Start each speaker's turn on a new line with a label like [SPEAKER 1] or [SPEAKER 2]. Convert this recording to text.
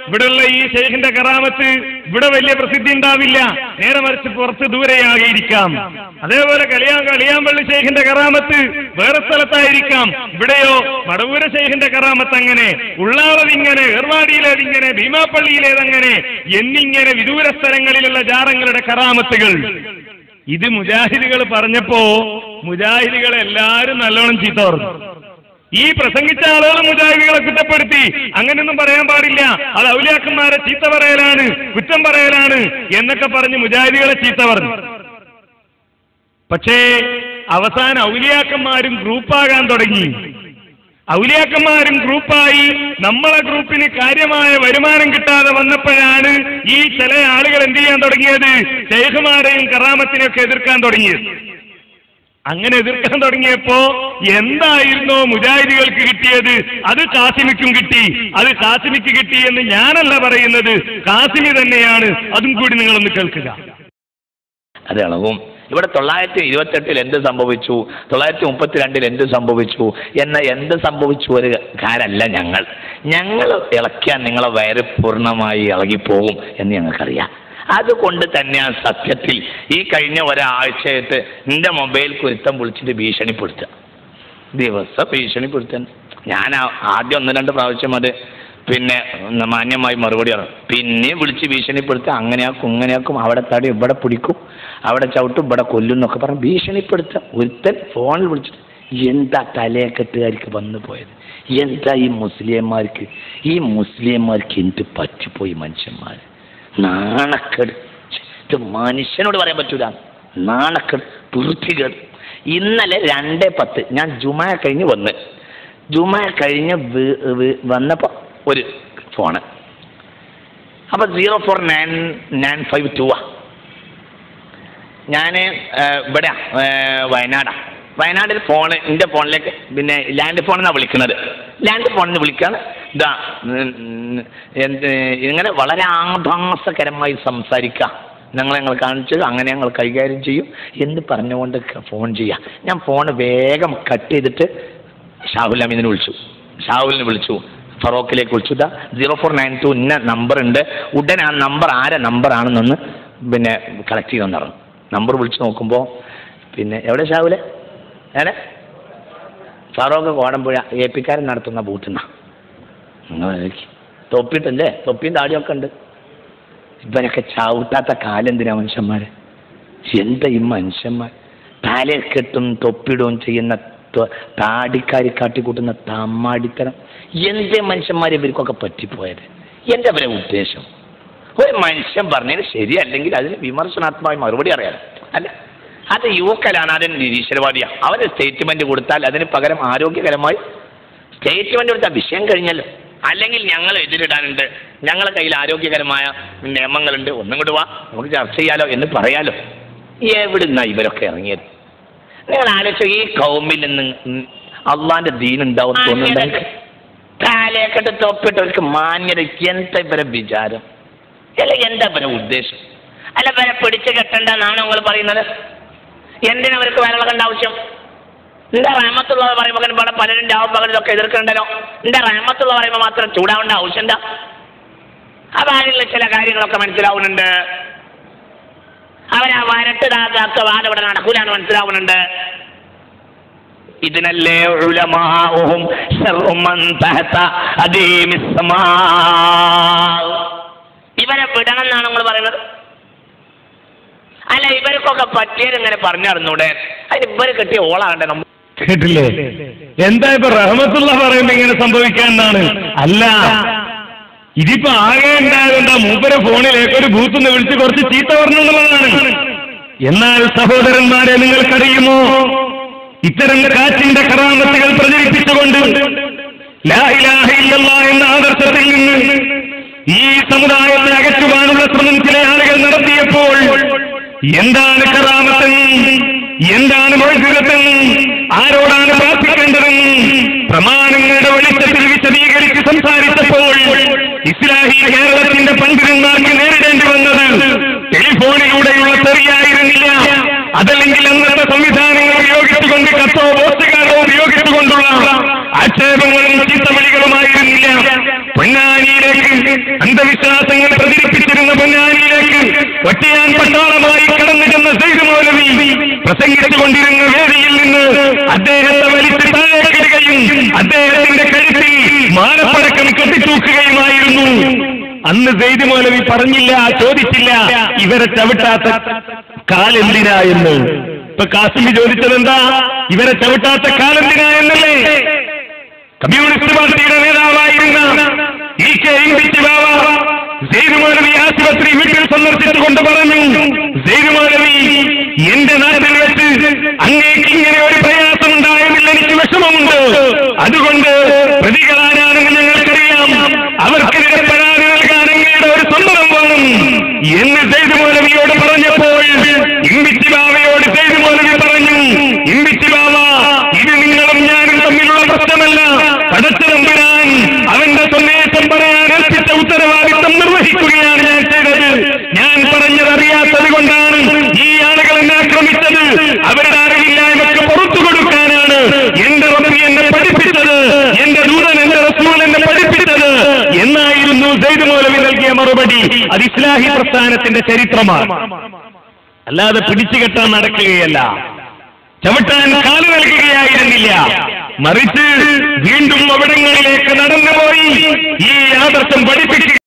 [SPEAKER 1] ഇവിടെയുള്ള ഈ ശൈഖിന്റെ കറാമത്ത് ഇവിടെ വലിയ പ്രസിദ്ധി ഉണ്ടാവില്ല, നേരെ മറിച്ച് പുറത്ത് ദൂരെയായിരിക്കാം. അതേപോലെ കളിയാമ്പള്ളി ശൈഖിന്റെ കറാമത്ത് വേറെ സ്ഥലത്തായിരിക്കാം. ഇവിടെയോ മടവൂര ശൈഖിന്റെ കറാമത്ത് അങ്ങനെ, ഉള്ളാളതിങ്ങനെ, ഏർവാടിയിലേതിങ്ങനെ, ഭീമാപ്പള്ളിയിലേതങ്ങനെ എന്നിങ്ങനെ വിദൂര സ്ഥലങ്ങളിലുള്ള ജാറങ്ങളുടെ കറാമത്തുകൾ. ഇത് മുജാഹിദുകൾ പറഞ്ഞപ്പോ മുജാഹിദുകൾ എല്ലാവരും നല്ലോണം ചീത്ത പറഞ്ഞു. ഈ പ്രസംഗിച്ച ആളുകൾ മുജാഹിദുകളെ കുറ്റപ്പെടുത്തി. അങ്ങനെയൊന്നും പറയാൻ പാടില്ല, അത് ഔലിയാക്കന്മാരെ ചീത്ത പറയലാണ്, കുറ്റം പറയലാണ് എന്നൊക്കെ പറഞ്ഞ് മുജാഹിദുകളെ ചീത്ത പറഞ്ഞു. പക്ഷേ അവസാനം ഔലിയാക്കന്മാരും ഗ്രൂപ്പാകാൻ തുടങ്ങി. ഔലിയാക്കന്മാരും ഗ്രൂപ്പായി നമ്മളെ ഗ്രൂപ്പിന് കാര്യമായ വരുമാനം കിട്ടാതെ വന്നപ്പോഴാണ് ഈ ചില ആളുകൾ എന്ത് ചെയ്യാൻ തുടങ്ങിയത്? ശൈഖുമാരെയും കറാമത്തിനെയൊക്കെ എതിർക്കാൻ തുടങ്ങിയത്. അങ്ങനെ എതിർക്കാൻ തുടങ്ങിയപ്പോ എന്തായിരുന്നോ മുജാഹിദികൾക്ക് കിട്ടിയത് അത് കാസിമിക്കും കിട്ടി. അത് കാസിമിക്ക് കിട്ടി എന്ന് ഞാനല്ല പറയുന്നത്, കാസിമി തന്നെയാണ്. അതും കൂടി നിങ്ങളൊന്ന് കേൾക്കുക.
[SPEAKER 2] അതാണവും ഇവിടെ 928 എന്ത് സംഭവിച്ചു, 932 എന്ത് സംഭവിച്ചു എന്ത് സംഭവിച്ചു ഒരു കാരല്ല. ഞങ്ങൾ ഇളക്കിയാൽ നിങ്ങളെ വയറ് പൂർണ്ണമായി ഇളകിപ്പോകും എന്ന് ഞങ്ങൾക്കറിയാം. അതുകൊണ്ട് തന്നെയാണ് സത്യത്തിൽ ഈ കഴിഞ്ഞ ഒരാഴ്ചയായിട്ട് എൻ്റെ മൊബൈൽ കുരുത്തം വിളിച്ചിട്ട് ഭീഷണിപ്പെടുത്തുക, ദിവസം ഭീഷണിപ്പെടുത്താൻ. ഞാൻ ആദ്യം 1-2 പ്രാവശ്യം അത് പിന്നെ മാന്യമായി മറുപടി പറഞ്ഞു. പിന്നെ വിളിച്ച് ഭീഷണിപ്പെടുത്തുക, അങ്ങനെയാക്കും ഇങ്ങനെയാക്കും, അവിടെ തടി ഇവിടെ പിടിക്കും, അവിടെ ചവിട്ടും, ഇവിടെ കൊല്ലും എന്നൊക്കെ പറഞ്ഞ് ഭീഷണിപ്പെടുത്തുക. ഒരുത്തൻ ഫോണിൽ വിളിച്ചിട്ട് എന്താ തലയെക്കെട്ടുകാർക്ക് വന്നു പോയത്, എന്താ ഈ മുസ്ലിംമാർക്ക് എന്ത് പറ്റിപ്പോയി, മനുഷ്യന്മാർ നാണക്കേട്. മനുഷ്യനോട് പറയാൻ പറ്റൂല, നാണക്കേട്, വൃത്തികേട്. ഇന്നലെ 2:10 ഞാൻ ജുമാ കഴിഞ്ഞ് വന്നപ്പോൾ ഒരു ഫോണ്, അപ്പോൾ 04952 ഞാൻ ഇവിടെ വയനാടിൽ ഫോണ് എൻ്റെ ഫോണിലേക്ക് പിന്നെ ലാൻഡ് ഫോണെന്നാണ് വിളിക്കുന്നത്. ലാൻഡ് ഫോണിൽ നിന്ന് വിളിക്കുകയാണ്. ഇതാ ഇങ്ങനെ വളരെ ആഭാസകരമായി സംസാരിക്കുക, ഞങ്ങൾ കാണിച്ചു, അങ്ങനെ ഞങ്ങൾ കൈകാര്യം ചെയ്യും എന്ന് പറഞ്ഞുകൊണ്ട് ഫോൺ ചെയ്യുക. ഞാൻ ഫോൺ വേഗം കട്ട് ചെയ്തിട്ട് ഷാഹുൽ അമീദിനെ വിളിച്ചു, ഫറോക്കിലേക്ക് വിളിച്ചു. ഇതാ 0492 ഇന്ന നമ്പർ ഉണ്ട്, ഉടനെ ആ നമ്പർ ആരെ നമ്പറാണെന്നൊന്ന് പിന്നെ കളക്ട് ചെയ്തെന്ന് പറഞ്ഞു. നമ്പർ വിളിച്ച് നോക്കുമ്പോൾ പിന്നെ എവിടെ ഷാഹുലെ ഫറോക്ക് കോടമ്പുഴ AP നടത്തുന്ന ബൂത്തുന്ന തൊപ്പിട്ടല്ലേ, തൊപ്പിയും താടിയൊക്കെ ഉണ്ട്. ഇവരൊക്കെ ചവിട്ടാത്ത കാലെന്തിനാ മനുഷ്യന്മാരെ? എന്താ ഈ മനുഷ്യന്മാർ തലക്കെട്ടും തൊപ്പിടുകയും ചെയ്യുന്ന താടിക്കാരി കാട്ടിക്കൂട്ടുന്ന തമ്മാടിത്തരം? എന്തേ മനുഷ്യന്മാരെ ഇവർക്കൊക്കെ പറ്റിപ്പോയത്? എന്താ അവരെ ഉദ്ദേശം? ഒരു മനുഷ്യൻ പറഞ്ഞതിന് ശരിയല്ലെങ്കിൽ അതിന് വിമർശനാത്മകമായി മറുപടി അറിയാലോ, അല്ല? അത് യുവക്കലാണ്, അതിന് നിരീശ്വരവാദിയാണ്. അവർ സ്റ്റേറ്റ്മെന്റ് കൊടുത്താൽ അതിന് പകരം ആരോഗ്യകരമായി സ്റ്റേറ്റ്മെന്റ് കൊടുത്താൽ വിഷയം കഴിഞ്ഞല്ലോ. അല്ലെങ്കിൽ ഞങ്ങൾ എതിരിടാനുണ്ട്, ഞങ്ങളുടെ കയ്യിൽ ആരോഗ്യകരമായ നിയമങ്ങളുണ്ട്, ഒന്നും കൂടി വാ നമുക്ക് ചർച്ച ചെയ്യാലോ എന്ന് പറയാലോ. എവിടുന്നാ ഇവരൊക്കെ ഇറങ്ങിയത്? നിങ്ങൾ ആലോചിച്ചു, ഈ കൗമിൽ നിന്ന് അള്ളാന്റെ ദീൻ ഉണ്ടാവും തോന്നുന്നുണ്ടെങ്കിൽ കാലയൊക്കെ തൊപ്പിട്ടവർക്ക് മാന്യത. എന്താ ഇവരെ വിചാരം? അല്ല എന്താ ഇവരെ ഉദ്ദേശം? അല്ല ഇവരെ പിടിച്ചു കെട്ടണ്ടെന്നാണ് നിങ്ങൾ പറയുന്നത്? എന്തിനവർക്ക് വരളകണ്ട ആവശ്യം? എന്താ റഹ്മത്തുള്ളത് പറയുമ്പോൾ ഇവിടെ പലരും രാവും പകലൊക്കെ എതിർക്കണ്ടല്ലോ. എന്താ റഹ്മത്തുള്ള പറയുമ്പോൾ മാത്രം ചൂടാവേണ്ട ആവശ്യം എന്താ? അപ്പൊ അതിലുള്ള ചില കാര്യങ്ങളൊക്കെ മനസ്സിലാവുന്നുണ്ട്. അവരാ വരട്ടിടാത്ത വാദം ഇവിടെ നടക്കൂലാന്ന് മനസ്സിലാവുന്നുണ്ട്. ഇതിനല്ലേ ഉലമാഉഹും ശർഉ മൻ തഹത അദീമിസ് സമാ. ഇവരെ വിടണം എന്നാണ് നിങ്ങൾ പറയുന്നത്? അല്ല ഇവർക്കൊക്കെ പറ്റിയത് ഇങ്ങനെ പറഞ്ഞു നടന്നൂടെ? അതിന് ഇവര് കെട്ടിയ ഓളാകണ്ടേ? നമ്മൾ
[SPEAKER 1] കേട്ടില്ലേ? എന്താ ഇപ്പൊ റഹ്മത്തുള്ള പറയുമ്പോ ഇങ്ങനെ സംഭവിക്കാന്നാണ്? അല്ല, ഇതിപ്പോ ആകെ ഉണ്ടായതെന്താ? മൂപ്പരെ ഫോണിലേക്ക് ഒരു ബൂത്തുനിന്ന് വിളിച്ച് കുറച്ച് ചീത്ത പറഞ്ഞു എന്നുള്ളതാണ്. എന്നാൽ സഹോദരന്മാരെ, നിങ്ങൾക്കറിയുമോ, ഇത്തരം കാറ്റിന്റെ കറാമത്തുകൾ പ്രചരിപ്പിച്ചുകൊണ്ട് ലാ ഇലാഹ ഇല്ലല്ലാഹ് എന്ന ആദർശത്തിൽ നിന്ന് ഈ സമുദായത്തെ അകറ്റുവാനുള്ള ശ്രമം ചില ആളുകൾ നടത്തിയപ്പോൾ എന്താണ് കറാമത്തെന്ന്, എന്താണ് മൗഇസത്തെന്ന്, ആരോടാണ് പ്രാർത്ഥിക്കേണ്ടതെന്ന് പ്രമാണങ്ങളുടെ വെളിച്ചത്തിൽ വിശദീകരിച്ച് സംസാരിച്ചപ്പോൾ ഇസ്ലാഹി കേരളത്തിന്റെ പണ്ഡിതന്മാർക്ക് നേരിടേണ്ടി വന്നത് ടെലിഫോണിലൂടെയുള്ള തെറിയായിരുന്നില്ല, അതല്ലെങ്കിൽ അന്നത്തെ സംവിധാനങ്ങൾ ഉപയോഗിച്ചുകൊണ്ട് കത്തോ പോസ്റ്റുകാരോ ഉപയോഗിച്ചുകൊണ്ടുള്ള ആക്ഷേപങ്ങളും ചീത്തവിളികളുമായിരുന്നില്ല. പൊന്നാനിയിലെ പൊന്നാനിയിലേക്ക്, അന്ധവിശ്വാസങ്ങൾ പ്രചരിപ്പിച്ചിരുന്ന പൊന്നാനിയിലേക്ക് ഒറ്റയാൻ പട്ടാളമായി കടന്നു ചെന്ന സെയ്ദ് മൗലവി പ്രസംഗിച്ചുകൊണ്ടിരുന്ന വേദിയിൽ നിന്ന് അദ്ദേഹത്തെ വലിച്ച് താഴേക്കിടുകയും അദ്ദേഹത്തിന്റെ കഴുത്തിൽ മാനപ്പടക്കം കെട്ടിത്തൂക്കുകയുമായിരുന്നു. അന്ന് സെയ്ദ് മൗലവി പറഞ്ഞില്ല, ചോദിച്ചില്ല ഇവരെ ചവിട്ടാത്ത കാലെന്തിനാ എന്ന്. ഇപ്പൊ കാസിമി ചോദിച്ചതെന്താ? ഇവരെ ചവിട്ടാത്ത കാലെന്തിനാ എന്നല്ലേ? കമ്മ്യൂണിസ്റ്റ് പാർട്ടിയുടെ നേതാവായിരുന്ന ഇ.കെ. ഇമ്പിച്ചി ബാവ സെയ്ദ് മൗലവി ആശുപത്രി വീട്ടിൽ സന്ദർശിച്ചുകൊണ്ട് പറഞ്ഞു, സെയ്ദ് മൗലവി, എന്റെ നാട്ടിൽ വെച്ച് അങ്ങേക്ക് ഇങ്ങനെ ഒരു പ്രയാസമുണ്ടായതിൽ എനിക്ക് വിഷമമുണ്ട്. അതുകൊണ്ട് പ്രതികളാരാണെന്ന് ഞങ്ങൾക്കറിയാം. അവർക്കെതിരെ പരാതി നൽകാൻ അങ്ങയുടെ ഒരു സമ്മതം വേണം എന്ന് സെയ്ദ് മൗലവിയോട് പറഞ്ഞപ്പോൾ ഇമ്പിച്ചി ബാവയോട് സെയ്ദ് മൗലവി പറഞ്ഞു, ഇമ്പിച്ചി ബാവ, ഇത് നിങ്ങളും ഞാനും തമ്മിലുള്ള പ്രശ്നമല്ല. പടച്ചതമ്പുരാൻ അവന്റെ സന്ദേശം പറയാൻ ഏൽപ്പിച്ച ഉത്തരവാദിത്തം നിർവഹിക്കുകയാണ് ഞാൻ ചെയ്തത്. ഞാൻ പറഞ്ഞതറിയാത്തത് കൊണ്ടാണ് ഈ ആളുകൾ എന്നെ ആക്രമിച്ചത്. അവരുടെ അറിവില്ലായ്മക്ക് പുറത്തു കൊടുക്കാനാണ് എന്റെ റബ്ബ് എന്നെ പഠിപ്പിച്ചത്, എന്റെ ദൂതൻ എന്റെ റസൂൽ എന്നെ പഠിപ്പിച്ചത് എന്നായിരുന്നു സെയ്ദ് മൗലവി നൽകിയ മറുപടി. അത് ഇസ്ലാഹി പ്രസ്ഥാനത്തിന്റെ ചരിത്രമാണ്, അല്ലാതെ പിടിച്ചുകെട്ടാൻ നടക്കുകയല്ല, ചവിട്ടാൻ കാല് നൽകുകയായിരുന്നില്ല. മറിച്ച് വീണ്ടും അവിടങ്ങളിലേക്ക് നടന്നുപോയി ഈ ആദർശം പഠിപ്പിക്കുക.